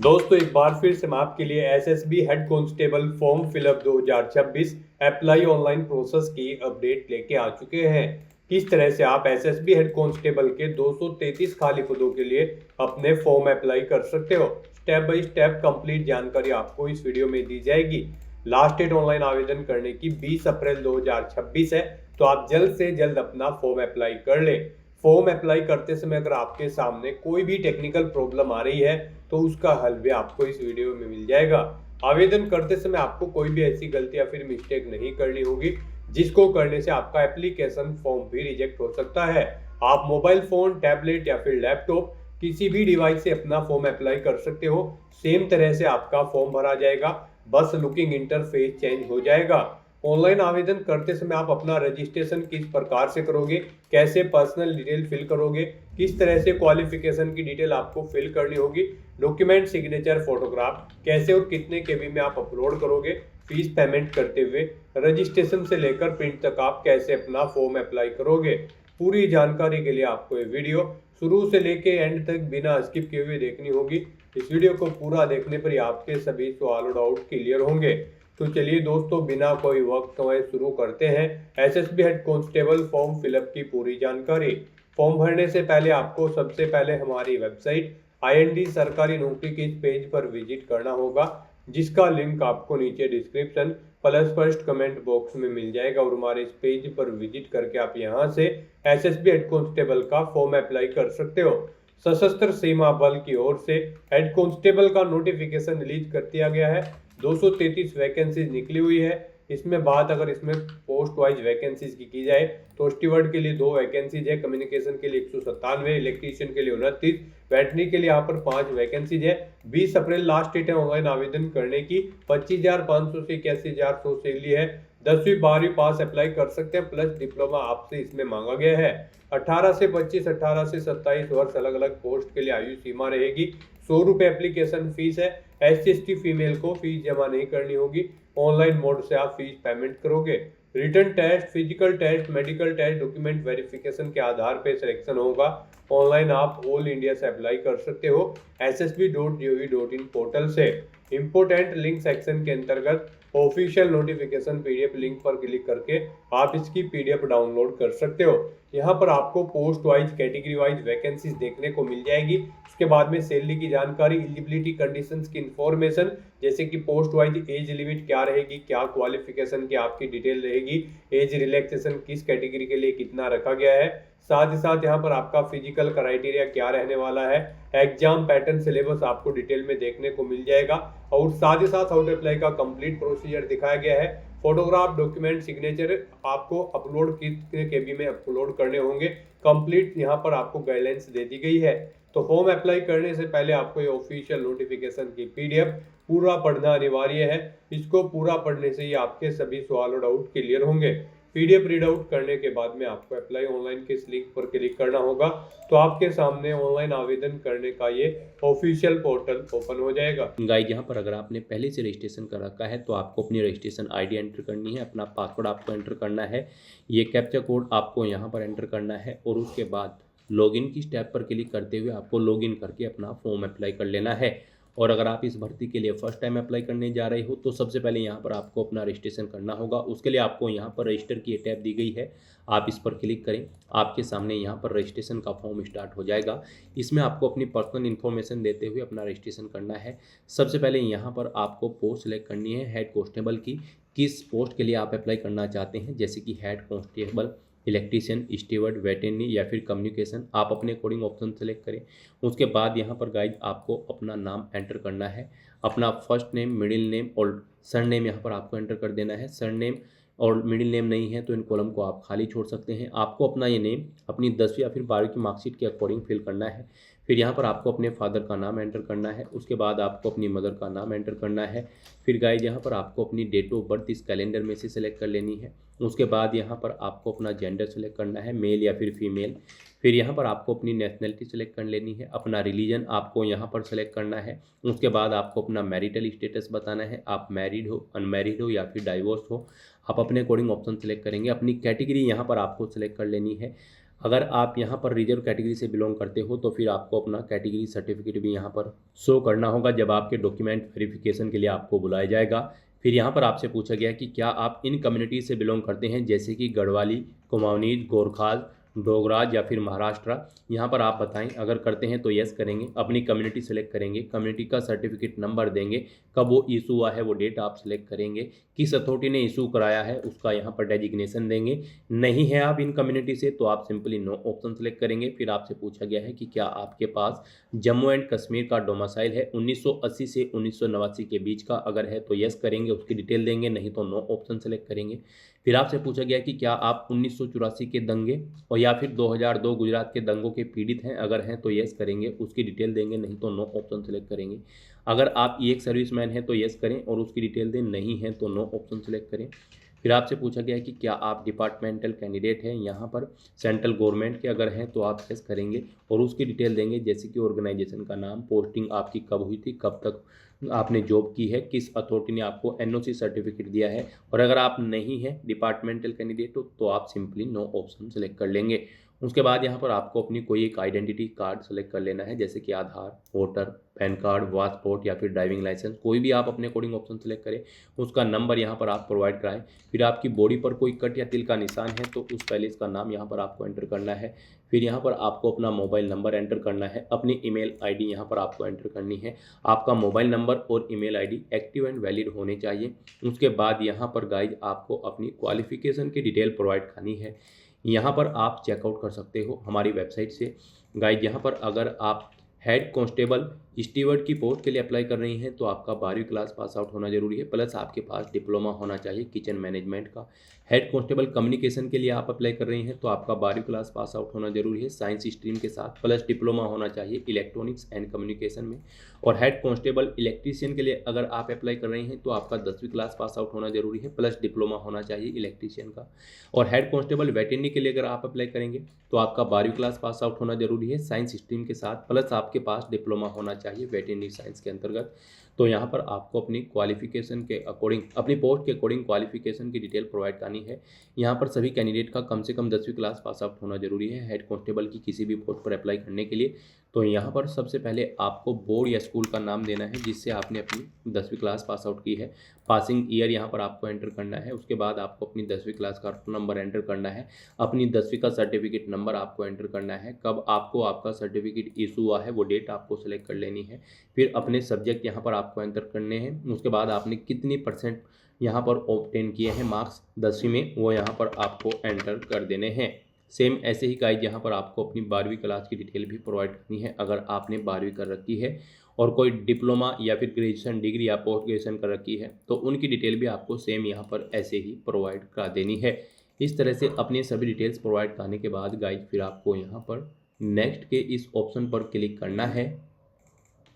दोस्तों एक बार फिर से मैं आपके लिए SSB head constable form fill up 2026 apply online process की अपडेट लेके आ चुके हैं। किस तरह से आप एसएसबी हेड कांस्टेबल के 233 खाली पदों के लिए अपने फॉर्म अप्लाई कर सकते हो। स्टेप बाय स्टेप कंप्लीट जानकारी आपको इस वीडियो में दी जाएगी। लास्ट डेट ऑनलाइन आवेदन करने की 20 अप्रैल 2026 है, तो आप जल्द से जल्द अपना फॉर्म अप्लाई कर ले। फॉर्म अप्लाई करते समय अगर आपके सामने कोई भी टेक्निकल प्रॉब्लम आ रही है तो उसका हल भी आपको इस वीडियो में मिल जाएगा। आवेदन करते समय आपको कोई भी ऐसी गलती या फिर मिस्टेक नहीं करनी होगी जिसको करने से आपका एप्लीकेशन फॉर्म भी रिजेक्ट हो सकता है। आप मोबाइल फोन, टैबलेट या फिर लैपटॉप किसी भी डिवाइस से अपना फॉर्म अप्लाई कर सकते हो। सेम तरह से आपका फॉर्म भरा जाएगा, बस लुकिंग इंटरफेस चेंज हो जाएगा। ऑनलाइन आवेदन करते समय आप अपना रजिस्ट्रेशन किस प्रकार से करोगे, कैसे पर्सनल डिटेल फिल करोगे, किस तरह से क्वालिफिकेशन की डिटेल आपको फिल करनी होगी, डॉक्यूमेंट, सिग्नेचर, फोटोग्राफ कैसे और कितने केबी में आप अपलोड करोगे, फीस पेमेंट करते हुए रजिस्ट्रेशन से लेकर प्रिंट तक आप कैसे अपना फॉर्म अप्लाई करोगे। पूरी जानकारी के लिए आपको ये वीडियो शुरू से लेके एंड तक बिना स्किप किए हुए देखनी होगी। इस वीडियो को पूरा देखने पर ही आपके सभी सवाल और डाउट क्लियर होंगे। तो चलिए दोस्तों, बिना कोई वक्त गवाए शुरू करते हैं SSB head constable form fill up की पूरी जानकारी। फॉर्म भरने से पहले आपको सबसे पहले हमारी वेबसाइट आईएनडी सरकारी नौकरी के इस पेज पर विजिट करना होगा, जिसका लिंक आपको नीचे description plus first comment box में मिल जाएगा। और हमारे इस पेज पर विजिट करके आप यहां से एसएसबी हेड कांस्टेबल का फॉर्म अप्लाई कर सकते हो। सशस्त्र सीमा बल की ओर से हेड कांस्टेबल का नोटिफिकेशन रिलीज कर दिया गया है। 233 वैकेंसीज निकली हुई है। इसमें बात अगर इसमें पोस्ट वाइज वैकेंसीज की जाए तो स्टीवर्ड के लिए 2 वैकेंसीज है, कम्युनिकेशन के लिए 197, इलेक्ट्रीशियन के लिए 29, वेटरनरी के लिए यहाँ पर 5 वैकेंसीज है। 20 अप्रैल लास्ट डेट है ऑनलाइन आवेदन करने की। 25,500 से 81,100 सैलरी है। 10वीं 12वीं पास अप्लाई कर सकते हैं, प्लस डिप्लोमा आपसे इसमें मांगा गया है। 18 से 25, 18 से 27 वर्ष अलग अलग पोस्ट के लिए आयु सीमा रहेगी। 100 रुपये एप्लीकेशन फीस है। SC/ST फीमेल को फीस जमा नहीं करनी होगी। ऑनलाइन मोड से आप फीस पेमेंट करोगे। Written test, physical test, medical test, document verification के आधार पर सिलेक्शन होगा। ऑनलाइन आप ऑल इंडिया से अप्लाई कर सकते हो ssb.gov.in पोर्टल से। इंपोर्टेंट लिंक सेक्शन के अंतर्गत ऑफिशियल नोटिफिकेशन पीडीएफ लिंक पर क्लिक करके आप इसकी पीडीएफ डाउनलोड कर सकते हो। यहाँ पर आपको post wise, category wise vacancies देखने को मिल जाएगी। उसके बाद में सैलरी की जानकारी, एलिजिबिलिटी कंडीशंस की इंफॉर्मेशन, जैसे कि पोस्ट वाइज एज लिमिट क्या रहेगी, क्या क्वालिफिकेशन की आपकी डिटेल रहेगी, एज रिलैक्सेशन किस कैटेगरी के लिए कितना रखा गया है, साथ ही साथ यहाँ पर आपका फिजिकल क्राइटेरिया क्या रहने वाला है, एग्जाम पैटर्न, सिलेबस आपको डिटेल में देखने को मिल जाएगा। और साथ ही साथ हाउ टू अप्लाई का कंप्लीट प्रोसीजर दिखाया गया है। फोटोग्राफ, डॉक्यूमेंट, सिग्नेचर आपको अपलोड कितने केबी में अपलोड करने होंगे, कंप्लीट यहाँ पर आपको गाइडलाइंस दे दी गई है। तो फॉर्म अप्लाई करने से पहले आपको ये ऑफिशियल नोटिफिकेशन की पीडीएफ पूरा पढ़ना अनिवार्य है। इसको पूरा पढ़ने से ही आपके सभी सवाल और डाउट क्लियर होंगे। पीडीएफ रीड आउट करने के बाद में आपको अप्लाई ऑनलाइन के इस लिंक पर क्लिक करना होगा, तो आपके सामने ऑनलाइन आवेदन करने का ये ऑफिशियल पोर्टल ओपन हो जाएगा। गाइज, यहाँ पर अगर आपने पहले से रजिस्ट्रेशन कर रखा है तो आपको अपनी रजिस्ट्रेशन आईडी एंटर करनी है, अपना पासवर्ड आपको एंटर करना है, ये कैप्चा कोड आपको यहाँ पर एंटर करना है और उसके बाद लॉगिन की स्टेप पर क्लिक करते हुए आपको लॉगिन करके अपना फॉर्म अप्लाई कर लेना है। और अगर आप इस भर्ती के लिए फर्स्ट टाइम अप्लाई करने जा रहे हो तो सबसे पहले यहाँ पर आपको अपना रजिस्ट्रेशन करना होगा। उसके लिए आपको यहाँ पर रजिस्टर की टैब दी गई है, आप इस पर क्लिक करें। आपके सामने यहाँ पर रजिस्ट्रेशन का फॉर्म स्टार्ट हो जाएगा। इसमें आपको अपनी पर्सनल इन्फॉर्मेशन देते हुए अपना रजिस्ट्रेशन करना है। सबसे पहले यहाँ पर आपको पोस्ट सेलेक्ट करनी है हेड कांस्टेबल की। किस पोस्ट के लिए आप अप्लाई करना चाहते हैं, जैसे कि head constable, electrician, steward, veterinary या फिर कम्युनिकेशन, आप अपने अकॉर्डिंग ऑप्शन सेलेक्ट करें। उसके बाद यहाँ पर गाइड आपको अपना नाम एंटर करना है, अपना फर्स्ट नेम, मिडिल नेम और सर नेम यहाँ पर आपको एंटर कर देना है। सर नेम और मिडिल नेम नहीं है तो इन कॉलम को आप खाली छोड़ सकते हैं। आपको अपना ये नेम अपनी 10वीं या फिर 12वीं की मार्कशीट के अकॉर्डिंग फिल करना है। फिर यहाँ पर आपको अपने फादर का नाम एंटर करना है। उसके बाद आपको अपनी मदर का नाम एंटर करना है। फिर गाइज यहाँ पर आपको अपनी डेट ऑफ बर्थ इस कैलेंडर में से सिलेक्ट कर लेनी है। उसके बाद यहाँ पर आपको अपना जेंडर सेलेक्ट करना है, मेल या फिर फीमेल। फिर यहाँ पर आपको अपनी नेशनलिटी सेलेक्ट कर लेनी है, अपना रिलीजन आपको यहाँ पर सेलेक्ट करना है। उसके बाद आपको अपना मैरिटल स्टेटस बताना है, आप मैरिड हो, अनमैरिड हो या फिर डाइवोर्स हो, आप अपने अकॉर्डिंग ऑप्शन सेलेक्ट करेंगे। अपनी कैटेगरी यहाँ पर आपको सेलेक्ट कर लेनी है। अगर आप यहाँ पर रिजर्व कैटेगरी से बिलोंग करते हो तो फिर आपको अपना कैटेगरी सर्टिफिकेट भी यहाँ पर शो करना होगा जब आपके डॉक्यूमेंट वेरिफिकेशन के लिए आपको बुलाया जाएगा। फिर यहाँ पर आपसे पूछा गया कि क्या आप इन कम्युनिटी से बिलोंग करते हैं, जैसे कि गढ़वाली, कुमाऊनी, गोरखाल, डोगराज या फिर महाराष्ट्र। यहाँ पर आप बताएं, अगर करते हैं तो यस करेंगे, अपनी कम्युनिटी सेलेक्ट करेंगे, कम्युनिटी का सर्टिफिकेट नंबर देंगे, कब वो इशू हुआ है वो डेट आप सेलेक्ट करेंगे, किस अथॉरिटी ने इशू कराया है उसका यहाँ पर डेजिग्नेशन देंगे। नहीं है आप इन कम्युनिटी से तो आप सिंपली नो ऑप्शन सेलेक्ट करेंगे। फिर आपसे पूछा गया है कि क्या आपके पास जम्मू एंड कश्मीर का डोमिसाइल है 1980 से 1989 के बीच का, अगर है तो यस करेंगे, उसकी डिटेल देंगे, नहीं तो नो ऑप्शन सेलेक्ट करेंगे। फिर आपसे पूछा गया कि क्या आप 1984 के दंगे और या फिर 2002 गुजरात के दंगों के पीड़ित हैं, अगर हैं तो यस करेंगे, उसकी डिटेल देंगे, नहीं तो नो ऑप्शन सेलेक्ट करेंगे। अगर आप एक सर्विसमैन हैं तो यस करें और उसकी डिटेल दें, नहीं है तो नो ऑप्शन सेलेक्ट करें। फिर आपसे पूछा गया कि क्या आप डिपार्टमेंटल कैंडिडेट हैं यहाँ पर सेंट्रल गवर्नमेंट के, अगर हैं तो आप यस करेंगे और उसकी डिटेल देंगे, जैसे कि ऑर्गेनाइजेशन का नाम, पोस्टिंग आपकी कब हुई थी, कब तक आपने जॉब की है, किस अथॉरिटी ने आपको एनओसी सर्टिफिकेट दिया है। और अगर आप नहीं हैं डिपार्टमेंटल कैंडिडेट तो आप सिंपली नो ऑप्शन सेलेक्ट कर लेंगे। उसके बाद यहाँ पर आपको अपनी कोई एक आइडेंटिटी कार्ड सेलेक्ट कर लेना है, जैसे कि आधार, वोटर, पैन कार्ड, पासपोर्ट या फिर ड्राइविंग लाइसेंस, कोई भी आप अपने अकॉर्डिंग ऑप्शन सेलेक्ट करें, उसका नंबर यहाँ पर आप प्रोवाइड कराएं। फिर आपकी बॉडी पर कोई कट या तिल का निशान है तो उस पैलेस का नाम यहाँ पर आपको एंटर करना है। फिर यहाँ पर आपको अपना मोबाइल नंबर एंटर करना है, अपनी ईमेल आईडी यहाँ पर आपको एंटर करनी है। आपका मोबाइल नंबर और email ID active and valid होने चाहिए। उसके बाद यहाँ पर गाइज आपको अपनी क्वालिफिकेशन की डिटेल प्रोवाइड करनी है। यहाँ पर आप चेकआउट कर सकते हो हमारी वेबसाइट से। गाइज यहाँ पर अगर आप हेड कांस्टेबल स्टीवर्ड की पोस्ट के लिए अप्लाई कर रही हैं तो आपका 12वीं क्लास पास आउट होना जरूरी है, प्लस आपके पास डिप्लोमा होना चाहिए किचन मैनेजमेंट का। हेड कांस्टेबल कम्युनिकेशन के लिए आप अप्लाई कर रही हैं तो आपका 12वीं क्लास पास आउट होना जरूरी है साइंस स्ट्रीम के साथ, प्लस डिप्लोमा होना चाहिए इलेक्ट्रॉनिक्स एंड कम्युनिकेशन में। और हेड कांस्टेबल इलेक्ट्रीशियन के लिए अगर आप अप्लाई कर रही हैं तो आपका 10वीं क्लास पास आउट होना जरूरी है, प्लस डिप्लोमा होना चाहिए इलेक्ट्रीशियन का। और हेड कांस्टेबल वेटरनरी के लिए अगर आप अप्लाई करेंगे तो आपका 12वीं क्लास पास आउट होना जरूरी है साइंस स्ट्रीम के साथ, प्लस आपके पास डिप्लोमा होना चाहिए वेटरनरी साइंस के अंतर्गत। तो यहाँ पर आपको अपनी क्वालिफिकेशन के अकॉर्डिंग, अपनी पोस्ट के अकॉर्डिंग क्वालिफिकेशन की डिटेल प्रोवाइड करनी है। यहाँ पर सभी कैंडिडेट का कम से कम 10वीं क्लास पास आउट होना जरूरी है हेड कांस्टेबल की किसी भी पोस्ट पर अप्लाई करने के लिए। तो यहाँ पर सबसे पहले आपको बोर्ड या स्कूल का नाम देना है जिससे आपने अपनी 10वीं क्लास पास आउट की है, पासिंग ईयर यहाँ पर आपको एंटर करना है। उसके बाद आपको अपनी 10वीं क्लास का नंबर एंटर करना है, अपनी 10वीं का सर्टिफिकेट नंबर आपको एंटर करना है, कब आपको आपका सर्टिफिकेट इशू हुआ है वो डेट आपको सेलेक्ट कर लेनी है। फिर अपने सब्जेक्ट यहाँ पर आपको एंटर करने हैं। उसके बाद आपने कितनी % यहाँ पर ऑब्टेन किए हैं मार्क्स 10वीं में, वो यहाँ पर आपको एंटर कर देने हैं। सेम ऐसे ही गाइज यहाँ पर आपको अपनी 12वीं क्लास की डिटेल भी प्रोवाइड करनी है अगर आपने 12वीं कर रखी है, और कोई डिप्लोमा या फिर ग्रेजुएशन डिग्री या पोस्ट ग्रेजुएशन कर रखी है तो उनकी डिटेल भी आपको सेम यहाँ पर ऐसे ही प्रोवाइड करा देनी है। इस तरह से अपनी सभी डिटेल्स प्रोवाइड करने के बाद गाइज फिर आपको यहाँ पर नेक्स्ट के इस ऑप्शन पर क्लिक करना है।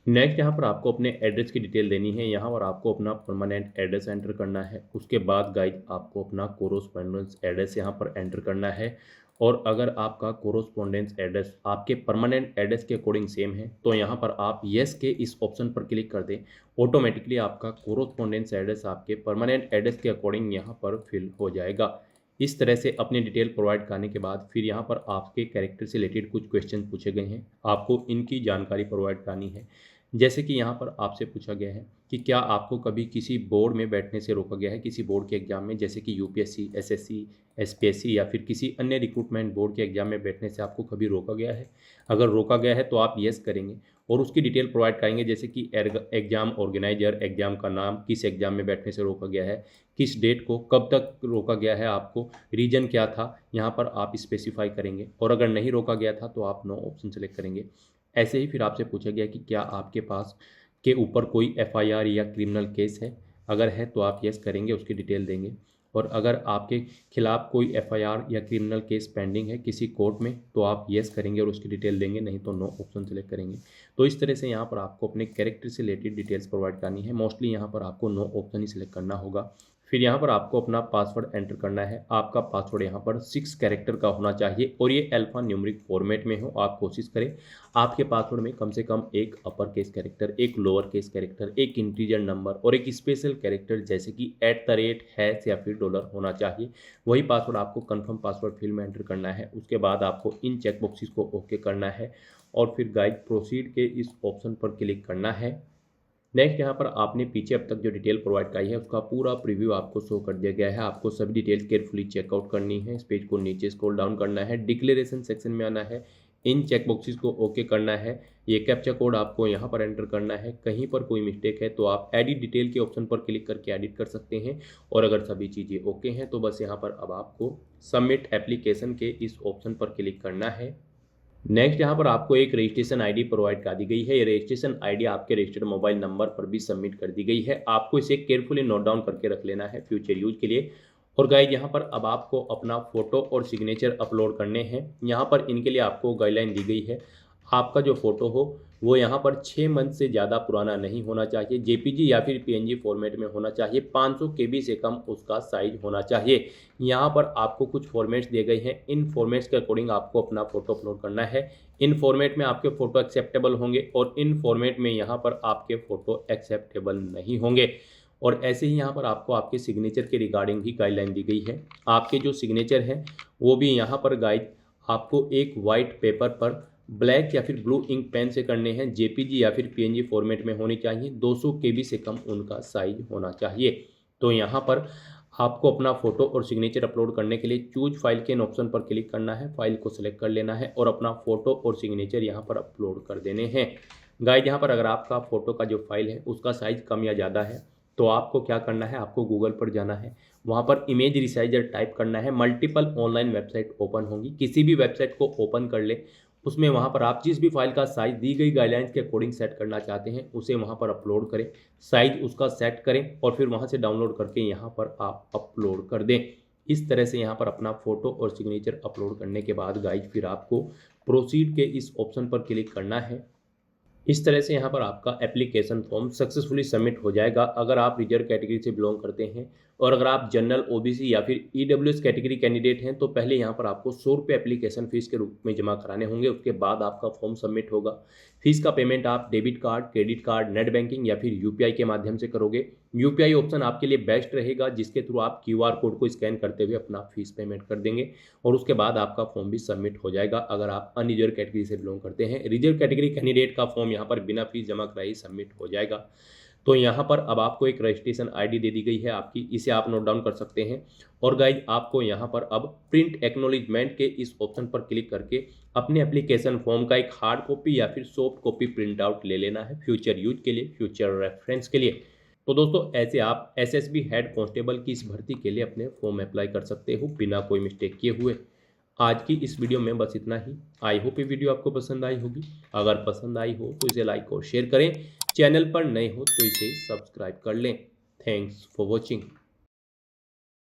नेक्स्ट यहाँ पर आपको अपने एड्रेस की डिटेल देनी है, यहाँ पर आपको अपना परमानेंट एड्रेस एंटर करना है। उसके बाद गाइज आपको अपना कोरोस्पोंडेंस एड्रेस यहाँ पर एंटर करना है। और अगर आपका कोरोस्पोंडेंस एड्रेस आपके परमानेंट एड्रेस के अकॉर्डिंग सेम है तो यहाँ पर आप येस के इस ऑप्शन पर क्लिक कर दें, ऑटोमेटिकली आपका कोरोस्पोंडेंस एड्रेस आपके परमानेंट एड्रेस के अकॉर्डिंग यहाँ पर फिल हो जाएगा। इस तरह से अपनी डिटेल प्रोवाइड करने के बाद फिर यहाँ पर आपके कैरेक्टर से रिलेटेड कुछ क्वेश्चन पूछे गए हैं, आपको इनकी जानकारी प्रोवाइड करनी है। जैसे कि यहाँ पर आपसे पूछा गया है कि क्या आपको कभी किसी बोर्ड में बैठने से रोका गया है, किसी बोर्ड के एग्जाम में, जैसे कि यूपीएससी, एसएससी, एसपीएससी या फिर किसी अन्य रिक्रूटमेंट बोर्ड के एग्जाम में बैठने से आपको कभी रोका गया है। अगर रोका गया है तो आप येस करेंगे और उसकी डिटेल प्रोवाइड करेंगे, जैसे कि एग्जाम ऑर्गेनाइजर, एग्जाम का नाम, किस एग्जाम में बैठने से रोका गया है, किस डेट को, कब तक रोका गया है आपको, रीजन क्या था, यहाँ पर आप स्पेसिफाई करेंगे। और अगर नहीं रोका गया था तो आप नो ऑप्शन सेलेक्ट करेंगे। ऐसे ही फिर आपसे पूछा गया कि क्या आपके पास के ऊपर कोई एफआईआर या क्रिमिनल केस है, अगर है तो आप यस करेंगे, उसकी डिटेल देंगे। और अगर आपके खिलाफ कोई एफआईआर या क्रिमिनल केस पेंडिंग है किसी कोर्ट में तो आप यस करेंगे और उसकी डिटेल देंगे, नहीं तो नो ऑप्शन सेलेक्ट करेंगे। तो इस तरह से यहाँ पर आपको अपने कैरेक्टर से रिलेटेड डिटेल्स प्रोवाइड करनी है। मोस्टली यहाँ पर आपको नो ऑप्शन ही सिलेक्ट करना होगा। फिर यहाँ पर आपको अपना पासवर्ड एंटर करना है। आपका पासवर्ड यहाँ पर 6 कैरेक्टर का होना चाहिए और ये अल्फा न्यूमेरिक फॉर्मेट में हो। आप कोशिश करें आपके पासवर्ड में कम से कम एक अपर केस कैरेक्टर, एक लोअर केस कैरेक्टर, एक इंटीजर नंबर और एक स्पेशल कैरेक्टर जैसे कि @ हैश या फिर डॉलर होना चाहिए। वही पासवर्ड आपको कन्फर्म पासवर्ड फील्ड में एंटर करना है। उसके बाद आपको इन चेक बॉक्सेस को ओके करना है और फिर गाइड प्रोसीड के इस ऑप्शन पर क्लिक करना है। नेक्स्ट यहाँ पर आपने पीछे अब तक जो डिटेल प्रोवाइड कराई है उसका पूरा प्रीव्यू आपको शो कर दिया गया है। आपको सभी डिटेल केयरफुली चेकआउट करनी है। इस पेज को नीचे स्क्रॉल डाउन करना है, डिक्लेरेशन सेक्शन में आना है, इन चेक बॉक्सेस को ओके करना है। ये कैप्चा कोड आपको यहाँ पर एंटर करना है। कहीं पर कोई मिस्टेक है तो आप एडिट डिटेल के ऑप्शन पर क्लिक करके एडिट कर सकते हैं और अगर सभी चीज़ें ओके हैं तो बस यहाँ पर अब आपको सबमिट एप्लीकेशन के इस ऑप्शन पर क्लिक करना है। नेक्स्ट यहाँ पर आपको एक रजिस्ट्रेशन आईडी प्रोवाइड कर दी गई है। ये रजिस्ट्रेशन आईडी आपके रजिस्टर्ड मोबाइल नंबर पर भी सबमिट कर दी गई है। आपको इसे केयरफुली नोट डाउन करके रख लेना है फ्यूचर यूज के लिए। और गाइड यहाँ पर अब आपको अपना फोटो और सिग्नेचर अपलोड करने हैं। यहाँ पर इनके लिए आपको गाइडलाइन दी गई है। आपका जो फोटो हो वो यहाँ पर 6 मंथ से ज़्यादा पुराना नहीं होना चाहिए, जेपीजी या फिर पीएनजी फॉर्मेट में होना चाहिए, 500 केबी से कम उसका साइज होना चाहिए। यहाँ पर आपको कुछ फॉर्मेट्स दिए गए हैं, इन फॉर्मेट्स के अकॉर्डिंग आपको अपना फोटो अपलोड करना है। इन फॉर्मेट में आपके फ़ोटो एक्सेप्टेबल होंगे और इन फॉर्मेट में यहाँ पर आपके फ़ोटो एक्सेप्टेबल नहीं होंगे। और ऐसे ही यहाँ पर आपको आपके सिग्नेचर के रिगार्डिंग भी गाइडलाइन दी गई है। आपके जो सिग्नेचर हैं वो भी यहाँ पर गाइड आपको एक वाइट पेपर पर ब्लैक या फिर ब्लू इंक पेन से करने हैं। जेपीजी या फिर पीएनजी फॉर्मेट में होनी चाहिए, 200 केबी से कम उनका साइज होना चाहिए। तो यहाँ पर आपको अपना फोटो और सिग्नेचर अपलोड करने के लिए चूज फाइल के इन ऑप्शन पर क्लिक करना है, फाइल को सिलेक्ट कर लेना है और अपना फोटो और सिग्नेचर यहाँ पर अपलोड कर देने हैं। गाइड यहाँ पर अगर आपका फोटो का जो फाइल है उसका साइज कम या ज़्यादा है तो आपको क्या करना है, आपको गूगल पर जाना है, वहाँ पर इमेज रिसाइजर टाइप करना है। मल्टीपल ऑनलाइन वेबसाइट ओपन होंगी, किसी भी वेबसाइट को ओपन कर ले, उसमें वहाँ पर आप जिस भी फाइल का साइज दी गई गाइडलाइंस के अकॉर्डिंग सेट करना चाहते हैं उसे वहाँ पर अपलोड करें, साइज उसका सेट करें और फिर वहाँ से डाउनलोड करके यहाँ पर आप अपलोड कर दें। इस तरह से यहाँ पर अपना फोटो और सिग्नेचर अपलोड करने के बाद गाइड फिर आपको प्रोसीड के इस ऑप्शन पर क्लिक करना है। इस तरह से यहाँ पर आपका एप्लीकेशन फॉर्म सक्सेसफुली सबमिट हो जाएगा। अगर आप रिजर्व कैटेगरी से बिलोंग करते हैं और अगर आप जनरल, ओबीसी या फिर ईडब्ल्यूएस कैटेगरी कैंडिडेट हैं तो पहले यहाँ पर आपको 100 रुपये एप्लीकेशन फ़ीस के रूप में जमा कराने होंगे। उसके बाद आपका फॉर्म सबमिट होगा। फीस का पेमेंट आप debit card, credit card, net banking या फिर यूपीआई के माध्यम से करोगे। यूपीआई ऑप्शन आपके लिए बेस्ट रहेगा जिसके थ्रू आप क्यूआर कोड को स्कैन करते हुए अपना फीस पेमेंट कर देंगे और उसके बाद आपका फॉर्म भी सबमिट हो जाएगा। अगर आप अनरिजर्व कैटेगरी से बिलोंग करते हैं, रिजर्व कैटेगरी कैंडिडेट का फॉर्म यहाँ पर बिना फीस जमा कराए सबमिट हो जाएगा। तो यहाँ पर अब आपको एक रजिस्ट्रेशन आईडी दे दी गई है आपकी, इसे आप नोट डाउन कर सकते हैं। और गाइड आपको यहाँ पर अब प्रिंट एक्नॉलेजमेंट के इस ऑप्शन पर क्लिक करके अपने एप्लीकेशन फॉर्म का एक हार्ड कॉपी या फिर सॉफ्ट कॉपी प्रिंट आउट ले लेना है फ्यूचर यूज के लिए, फ्यूचर रेफरेंस के लिए। तो दोस्तों ऐसे आप एसएसबी हेड कांस्टेबल की इस भर्ती के लिए अपने फॉर्म अप्लाई कर सकते हो बिना कोई मिस्टेक किए हुए। आज की इस वीडियो में बस इतना ही। आई होप ये वीडियो आपको पसंद आई होगी। अगर पसंद आई हो तो इसे लाइक और शेयर करें। चैनल पर नए हो तो इसे सब्सक्राइब कर लें। Thanks for watching.